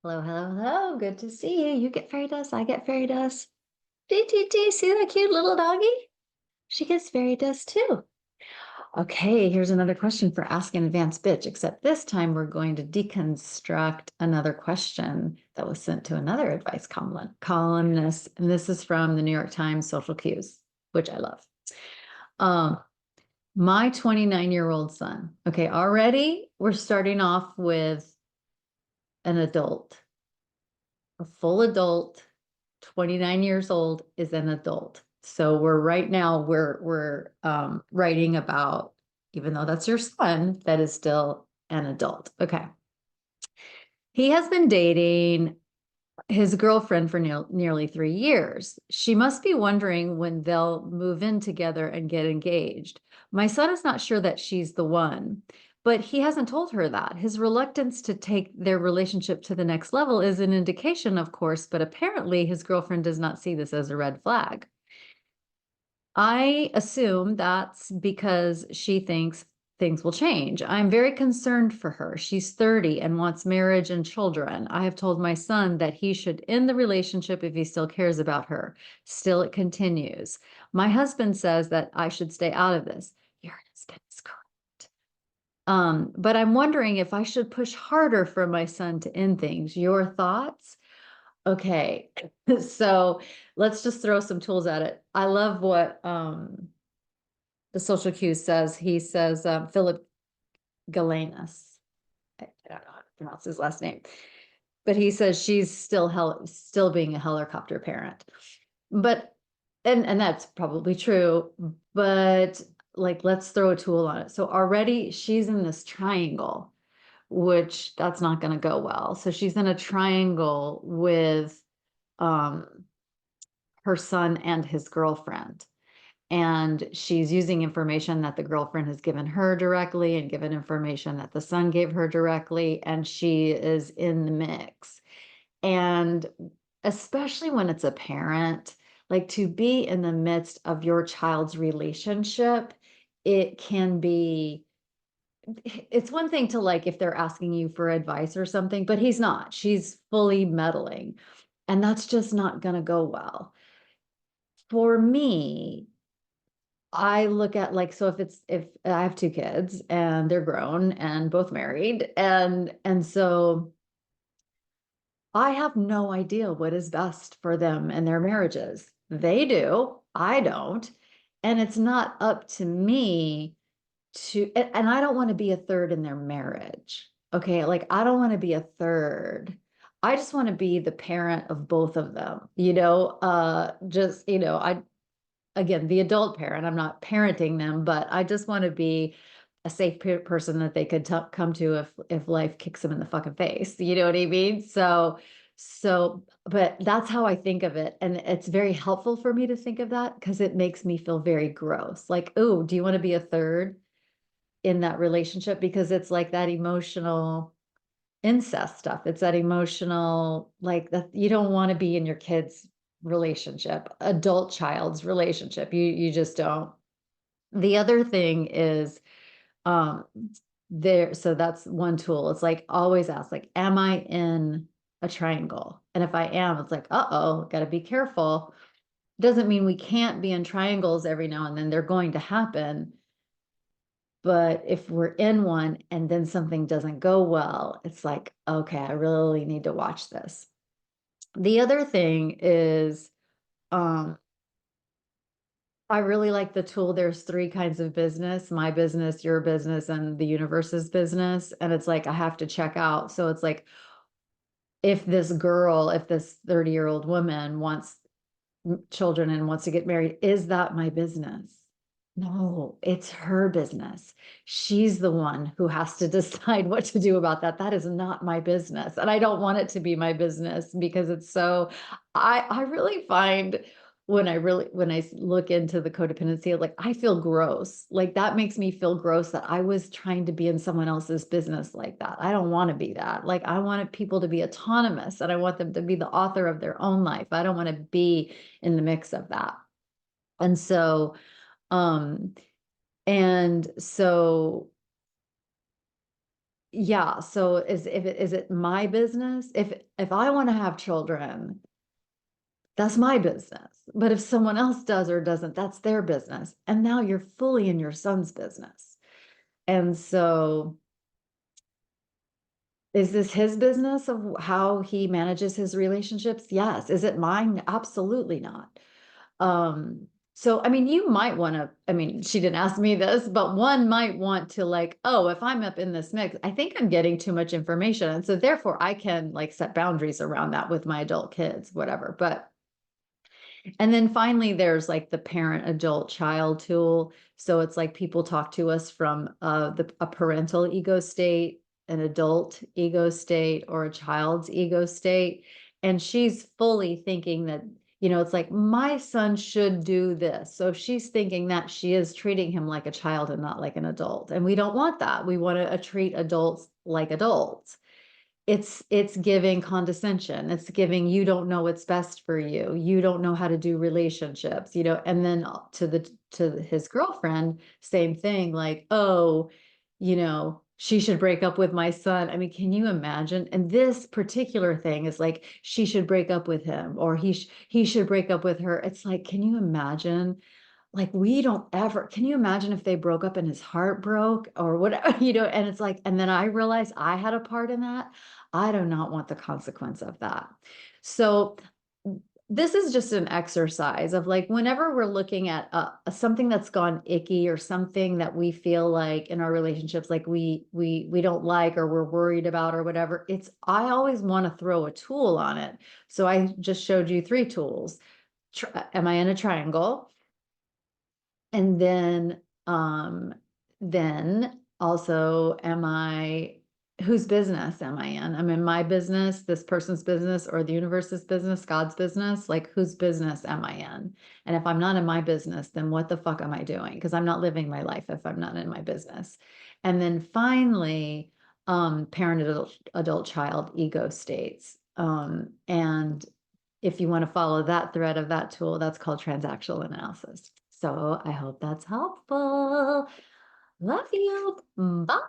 Hello, hello, hello. Good to see you. You get fairy dust. I get fairy dust. DTT, see that cute little doggy? She gets fairy dust too. Okay, here's another question for Ask an Advanced Bitch, except this time we're going to deconstruct another question that was sent to another advice columnist. And this is from the New York Times Social Cues, which I love. Um, my 29-year-old son. Okay, already we're starting off with an adult. A full adult, 29 years old is an adult. So we're writing about, even though that's your son, that is still an adult. Okay. He has been dating his girlfriend for nearly 3 years. She must be wondering when they'll move in together and get engaged. My son is not sure that she's the one, but he hasn't told her that. His reluctance to take their relationship to the next level is an indication, of course, but apparently his girlfriend does not see this as a red flag. I assume that's because she thinks things will change. I'm very concerned for her. She's 30 and wants marriage and children. I have told my son that he should end the relationship if he still cares about her. Still, it continues. My husband says that I should stay out of this. Your husband is correct. But I'm wondering if I should push harder for my son to end things. Your thoughts? Okay, so let's just throw some tools at it. I love what the social cue says. He says Philip Galanus. I don't know how to pronounce his last name, but he says she's still being a helicopter parent. But and that's probably true, but like let's throw a tool on it. So already she's in this triangle, which that's not going to go well. So she's in a triangle with um her son and his girlfriend. And she's using information that the girlfriend has given her directly and given information that the son gave her directly. And she is in the mix. And especially when it's a parent, like to be in the midst of your child's relationship, it can be, it's one thing to like if they're asking you for advice or something, but he's not. She's fully meddling. And that's just not going to go well. For me, I look at like, so if I have two kids and they're grown and both married, and so I have no idea what is best for them and their marriages. They do, I don't. And it's not up to me and I don't want to be a third in their marriage. Okay. Like I don't want to be a third. I just want to be the parent of both of them, just, again, the adult parent. I'm not parenting them, but I just want to be a safe person that they could come to if life kicks them in the fucking face. You know what I mean? But that's how I think of it, and it's very helpful for me to think of that because it makes me feel very gross. Like, oh, do you want to be a third in that relationship? Because it's like that emotional incest stuff. It's that emotional, like that you don't want to be in your kids' relationship, adult child's relationship. You just don't. The other thing is um so that's one tool. It's like always ask, like, am I in a triangle? And if I am, it's like, uh-oh, gotta be careful. Doesn't mean we can't be in triangles every now and then. They're going to happen. But if we're in one and then something doesn't go well, it's like, okay, I really need to watch this. The other thing is, um, I really like the tool. There's three kinds of business: my business, your business, and the universe's business. And it's like I have to check out. So it's like if this 30-year-old woman wants children and wants to get married, is that my business? No, it's her business. She's the one who has to decide what to do about that. That is not my business. And I don't want it to be my business because it's so, I really find when I look into the codependency, like I feel gross. Like that makes me feel gross that I was trying to be in someone else's business like that. I don't want to be that. Like I want people to be autonomous and I want them to be the author of their own life. I don't want to be in the mix of that. And so, um, and so yeah, so is it my business? If I want to have children, that's my business. But if someone else does or doesn't, that's their business. And now you're fully in your son's business. And so is this his business of how he manages his relationships? Yes. Is it mine? Absolutely not. So I mean, you might want to, I mean, she didn't ask me this, but one might want to like, oh, if I'm up in this mix, I think I'm getting too much information. And so therefore I can like set boundaries around that with my adult kids, whatever. But and then finally, there's like the parent, adult, child tool. So it's like people talk to us from a parental ego state, an adult ego state, or a child's ego state. And she's fully thinking that, it's like my son should do this. So if she's thinking that, she is treating him like a child and not like an adult. And we don't want that. We want to treat adults like adults. It's giving condescension. It's giving, you don't know what's best for you. You don't know how to do relationships, and then to his girlfriend, same thing, like, oh, she should break up with my son. I mean, can you imagine? And this particular thing is like, she should break up with him, or he should break up with her. It's like, can you imagine? Like, we don't ever, can you imagine if they broke up and his heart broke or whatever, and it's like, and then I realized I had a part in that. I do not want the consequence of that. So this is just an exercise of like, whenever we're looking at something that's gone icky, or something that we feel like in our relationships, like we don't like, or we're worried about, or whatever, I always want to throw a tool on it. So I just showed you 3 tools. Am I in a triangle? And then also, whose business am I in? I'm in my business, this person's business, or the universe's business, God's business. Like, whose business am I in? And if I'm not in my business, then what the fuck am I doing? Because I'm not living my life if I'm not in my business. And then finally, parent, adult, child, ego states. And if you want to follow that thread of that tool, that's called transactional analysis. So I hope that's helpful. Love you. Bye.